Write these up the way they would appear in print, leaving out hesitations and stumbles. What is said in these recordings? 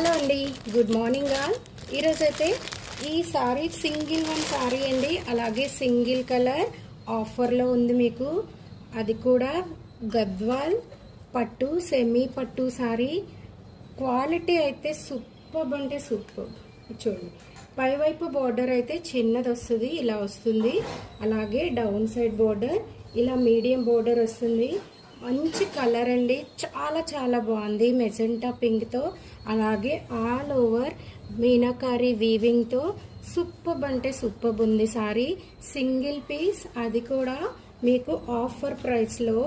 Hello అండి, good morning all. ఈరోజైతే ఈ సారీ సింగిల్ వన్ సారీ అండి, అలాగే సింగిల్ కలర్ ఆఫర్లో ఉంది మీకు. అది కూడా గద్వాల్ పట్టు సెమీ పట్టు సారీ. క్వాలిటీ అయితే సూపర్ అంటే సూపర్. చూడండి, పైవైపు బోర్డర్ అయితే చిన్నది వస్తుంది, ఇలా వస్తుంది. అలాగే డౌన్ సైడ్ బోర్డర్ ఇలా మీడియం బోర్డర్ వస్తుంది. మంచి కలర్ అండి, చాలా చాలా బాగుంది. మెజెంటా పింక్తో అలాగే ఆల్ ఓవర్ మీనాకారి వీవింగ్తో సూపర్ అంటే సూపర్ ఉంది సారీ. సింగిల్ పీస్, అది కూడా మీకు ఆఫర్ ప్రైస్లో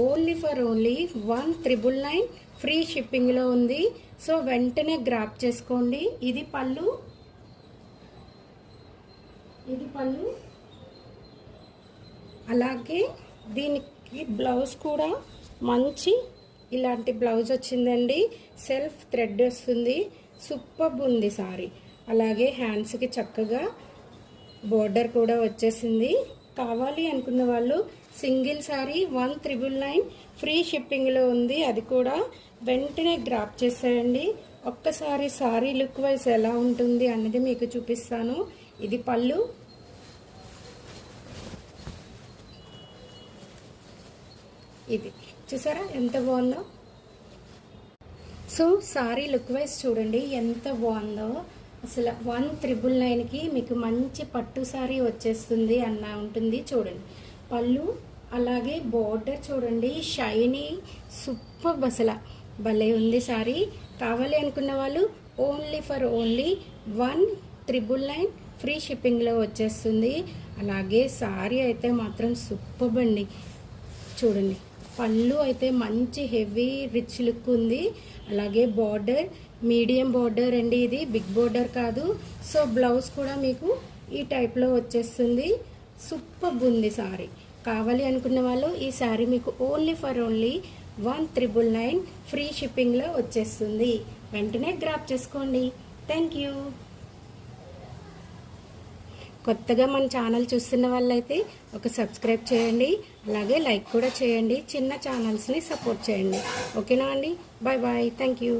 ఓన్లీ ఫర్ ఓన్లీ 1,999 ఫ్రీ షిప్పింగ్లో ఉంది. సో వెంటనే గ్రాప్ చేసుకోండి. ఇది పళ్ళు, అలాగే దీనికి బ్లౌజ్ కూడా మంచి ఇలాంటి బ్లౌజ్ వచ్చిందండి. సెల్ఫ్ థ్రెడ్ వస్తుంది, సూపర్ ఉంది సారీ. అలాగే హ్యాండ్స్కి చక్కగా బోర్డర్ కూడా వచ్చేసింది. కావాలి అనుకున్న వాళ్ళు సింగిల్ సారీ 1,999 ఫ్రీ షిప్పింగ్లో ఉంది. అది కూడా వెంటనే గ్రాప్ చేసేయండి. ఒక్కసారి సారీ లుక్ వైజ్ ఎలా ఉంటుంది అన్నది మీకు చూపిస్తాను. ఇది పళ్ళు, ఇది చూసారా ఎంత బాగుందో. సో సారీ లుక్ వైజ్ చూడండి ఎంత బాగుందో. అసలు 1,999కి మీకు మంచి పట్టు సారీ వచ్చేస్తుంది అన్న ఉంటుంది. చూడండి పళ్ళు, అలాగే బోర్డర్ చూడండి షైనీ సూపర్, అసలు భలే ఉంది సారీ. కావాలి అనుకున్న వాళ్ళు ఓన్లీ ఫర్ ఓన్లీ 1,999 ఫ్రీ షిప్పింగ్లో వచ్చేస్తుంది. అలాగే సారీ అయితే మాత్రం సూపర్ అండి. చూడండి పళ్ళు అయితే మంచి హెవీ రిచ్ లుక్ ఉంది. అలాగే బార్డర్ మీడియం బార్డర్ అండి, ఇది బిగ్ బార్డర్ కాదు. సో బ్లౌజ్ కూడా మీకు ఈ టైప్లో వచ్చేస్తుంది. సూపర్ ఉంది సారీ. కావాలి అనుకున్న వాళ్ళు ఈ సారీ మీకు ఓన్లీ ఫర్ ఓన్లీ 1,999 ఫ్రీ షిప్పింగ్లో వచ్చేస్తుంది. వెంటనే గ్రాప్ చేసుకోండి. Thank you. కొత్తగా మన ఛానల్ చూస్తున్న వాళ్ళైతే ఒక సబ్స్క్రైబ్ చేయండి, అలాగే లైక్ కూడా చేయండి. చిన్న ఛానల్స్ని సపోర్ట్ చేయండి. ఓకేనా అండి? Bye bye. Thank you.